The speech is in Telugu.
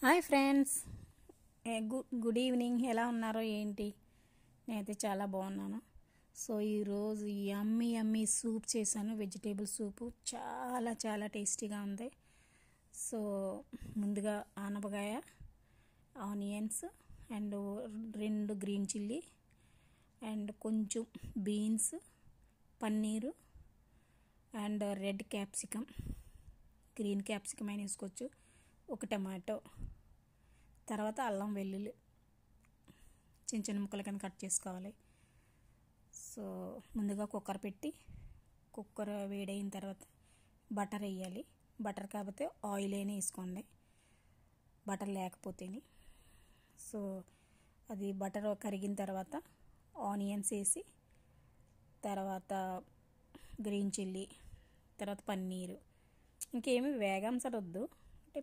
Hi friends, good evening. ఎలా ఉన్నారో ఏంటి? నేనైతే చాలా బాగున్నాను. సో ఈరోజు యమ్మీ యమ్మీ సూప్ చేశాను. వెజిటేబుల్ సూపు చాలా చాలా టేస్టీగా ఉంది. సో ముందుగా ఆనపకాయ, onions and 2 green chilli and కొంచెం beans, paneer and red capsicum, green capsicum అయినా వేసుకోవచ్చు, ఒక టమాటో, తర్వాత అల్లం వెల్లుల్లి చిన్న చిన్న ముక్కల కింద కట్ చేసుకోవాలి. సో ముందుగా కుక్కర్ పెట్టి, కుక్కర్ వేడైన తర్వాత బటర్ వేయాలి. బటర్ కాకపోతే ఆయిల్ అయినా వేసుకోండి, బటర్ లేకపోతేనే. సో అది బటర్ కరిగిన తర్వాత ఆనియన్స్ వేసి, తర్వాత గ్రీన్ చిల్లీ, తర్వాత పన్నీరు, ఇంకేమి వేగంసరొద్దు అంటే